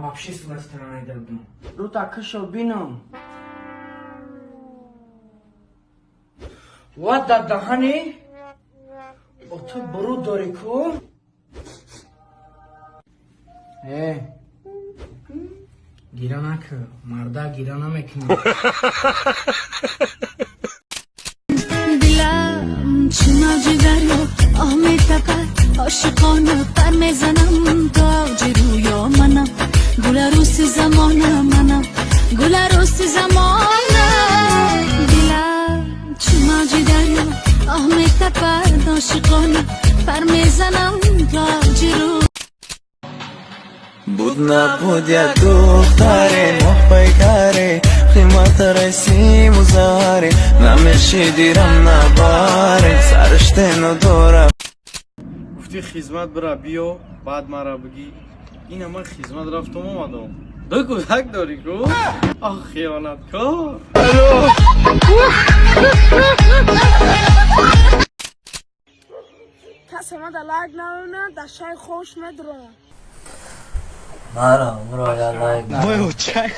вообще с одной стороны дойду. Рута кышо бином. Вот да дахани. Вот бру дорику. گیرا نکه مردا گیرا نمیکنه دلم چناجی دریا آه میتپد عاشقانه پر میزنم تاج رویا منم گل روسی زمانه منم گل روسی زمانه دلم چناجی دریا آه میتپد عاشقانه پر میزنم تاج رویا بود نبود یا دختره ماه پیکره قیمت رسیم و زهره نمیشه دیرم نباره سرشته ندارم گفتی خدمت برا بیا بعد مرا بگی این من خدمت رفتم اومدم دو کودک داری کو آخ خیانت کار کسی ما در لایک نمونه در شای خوش مدرونه مرا یا لایک بایو چای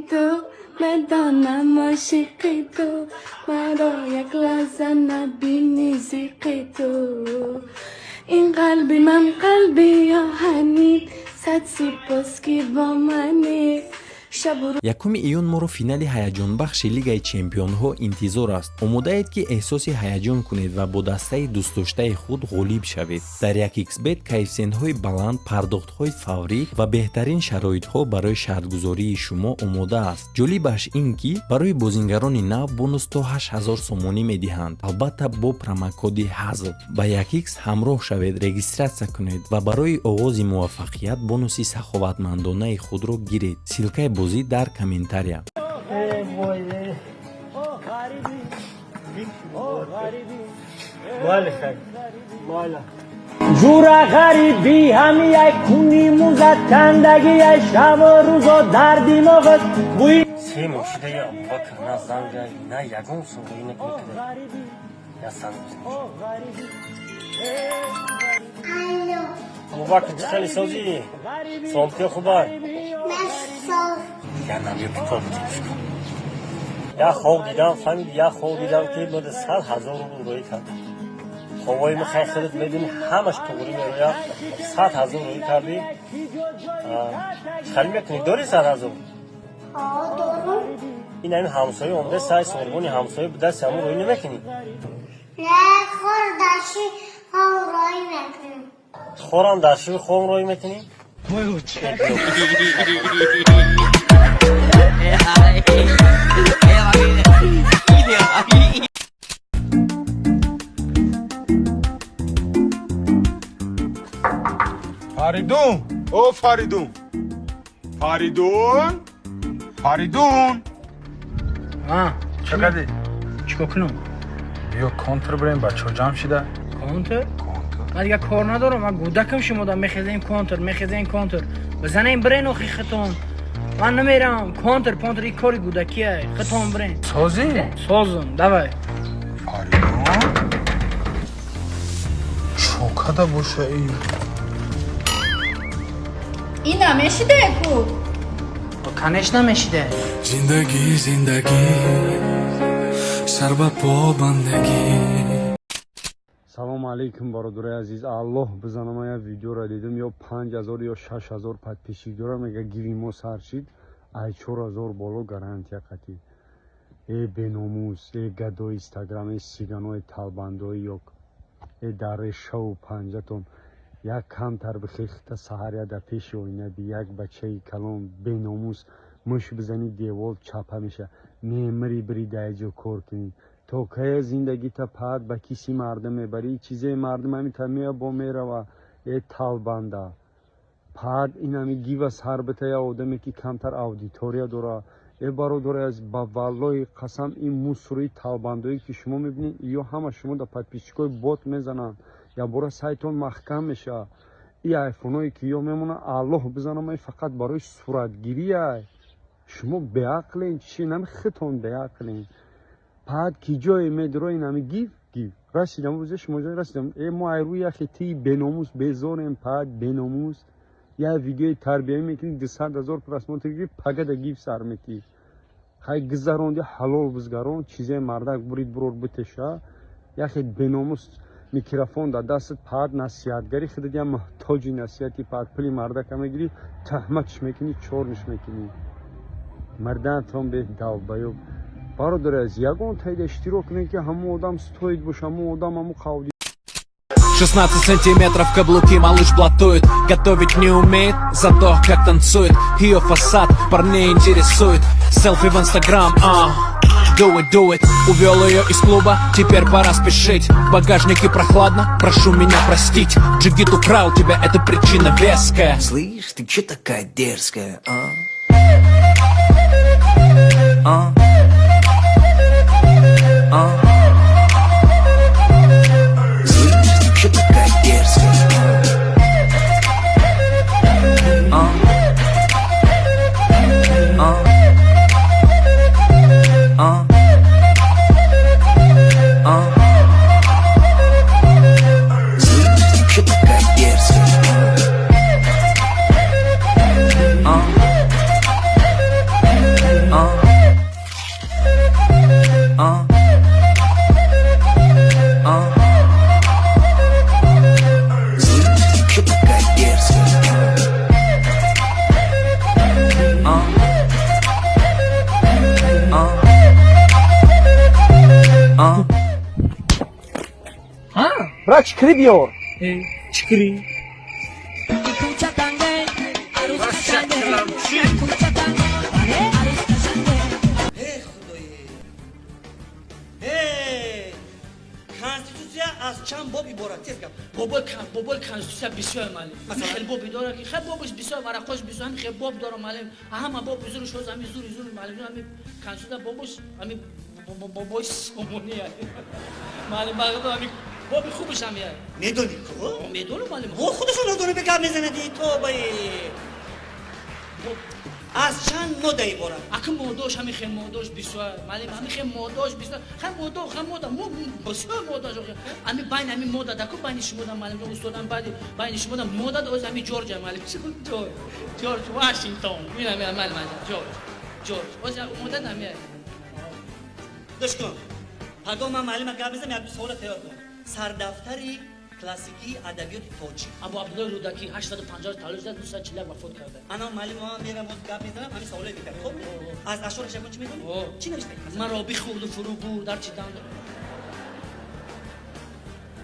تو بدانم عاشقی تو مرا یک لحظه نبینی زیقی تو این قلبی من قلبی آهنی صد سپاس که با منی یکم ایون ما رو فینال هیجان بخش لیگ چمپیون ها انتظار است. امید که احساس هیجان کنید و با دسته دوست داشته خود غالب شوید. در یک ایکس بیت کیفیت های بلند، پرداخت های فوری و بهترین شرایط ها برای شرطگزاری شما آماده است. جالبش این که برای بازیگران نو بونوس تا 8000 سومانی میدهند. البته با پروموکد حذف. با یک ایکس همراه شوید، رجیستراسیون کنید و برای آغاز موفقیت بونوس سخاوتمندانه خود را گیرید. سیلکه بازی در کامنتاریا. جور غریبی همی یک کنی موزد کندگی یک شب و روز و دردی موقت بوی سه مشته یا ابوبکر نه زنگه نه یگون سوگوی نکنه یا سنوز ابوبکر چه خیلی سازی؟ سلامتی خوبه؟ یا نمیو پیکار بتیمش کن یا خواب دیدم فهمید یا خواب دیدم که بوده 100,000 رو روی کرد خوابای من خیلی خودت میدونی همش توری میروید 100,000 روی کردی خیلی میکنی داری 100,000 دارم این همسایه اومده سعی سرگونی همسایه به دست همون روی نمیکنی نه خوردشی هم رای نکنیم خورم داشتی خوام روی میکنی بایو چای فریدون او فریدون فریدون فریدون چه کردی؟ چیکار کنم؟ بیا کانتر بریم بچه ها جمع شده کانتر؟ من دیگه کار ندارم من گودکم شما دا میخیزیم کانتر بزنیم برین و خیختون من نمیرم کانتر پانتر این کاری گودکیه خطون برین سازم دوای فریدون چوکده باشه این نمیشیده کو کنش نمیشیده زندگی سر به پا بندگی. سلام علیکم برادرای عزیز. الله بزنم من یه ویدیو را دیدم یا 5000 یا 6000 подписчик دارم اگه گیویمو سر شید ای 4000 بالا گارانتیا قطعی. ای بناموس ای گدو اینستاگرام ای سیگانوی طالباندوی yok ای در شو 50 تون یک کمتر بخیخته سهر در پیش اوینه یک بچه کلام بناموس مش بزنی دیوال چپه میشه میمری بری دایجو کار کنی تو که زندگی تا پاد با کسی مردم میبری چیزی مردم همی تا میه با میره و ای طالبانده بعد این همی گیو سر بته یا آدمی که کمتر اودیتوریا داره. برادر از با والله قسم این موسوری تابندایی که شما میبینید یا همه شما در پادپیچکای بوت میزنن یا برای سایتون محکم میشه. این آیفونایی که یا میمونه الله بزنم فقط برای صورتگیریه. شما به عقلین چی نمیخیتون به عقلین. بعد کی جای میدرو این همی گیو رسیدم وزش موجود رسیدم ما ایروی اخیتی بناموس بزاریم. بعد بناموس یا ویدیوی تربیتی میکنی 200,000 پراسمون تگیری پگه گیف سر میکی. خیلی گذراندی حلال بزگران چیزی مردک برید برور بتشه. یا خیلی بناموس میکروفون در دست پاد نصیحتگری خیلی دیگه محتاجی نصیحتی پاد پلی مردک هم میگیری تهمتش میکنی چورنش میکنی. مردان تام به داو بیو برادر از یگون تایید اشتراک کنید که همه آدم стоит باشه همه آدم همه قاودی. 16 сантиметров каблуки, малыш блатует. Готовить не умеет, зато как танцует. Ее фасад парней интересует. Селфи в инстаграм, do it. Увел ее из клуба, теперь пора спешить. В багажнике прохладно, прошу меня простить. Джигит украл тебя, это причина веская. Слышь, ты че такая дерзкая, а? Че такая дерзкая? Че такая дерзкая? Bırak çıkırı diyor. Çıkırı. конституция аз чанд боби борад тез гап бобол конституция бисёр малим масалан хел боби дора ки хел бобиш бисёр варақош бисёр ами хел боб дора малим ҳама боб зур шоз ами зур малим ами конституция бобиш ами бобош сомония малим багадо ами боби хубиш ами медони ко медону малим о худашон надоне бе гап мезанеди то бай аз чанд модаи борад аки модош ами хел модош бисёр малим ами хел модош бисёр хел мода мо бисёр модош ами байна ами мода даку бани шумода малим устодам бади бани шумода мода оз ами ҷорҷа малим ҷорҷ вашингтон минами малим ҷорҷ оз мода ами гӯш кун пагоҳ ман маълима гап мезанам як суола тайёр кун сардафтари классикии адабиёти тоҷик абу абдуллои рӯдаки 850 талвиза 240 вафот карда ана маълима ман мерам боз гап мезанам ҳамин суолаи дигар хоб аз ашъораш ягон чӣ медонӣ чӣ навишта маро бихурду фурӯ бурд ҳарчи дан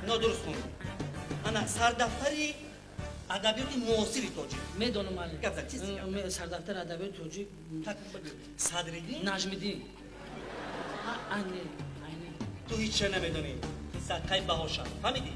ино дуруст кун ана сардафтари адабиёти муосири тоҷик медонам маълим гап зад чист сардафтари адабиёти тоҷик садриддин наҷмиддин айни ту ҳеҷ чизе намедонӣ саққаи баҳошам фаҳмидӣ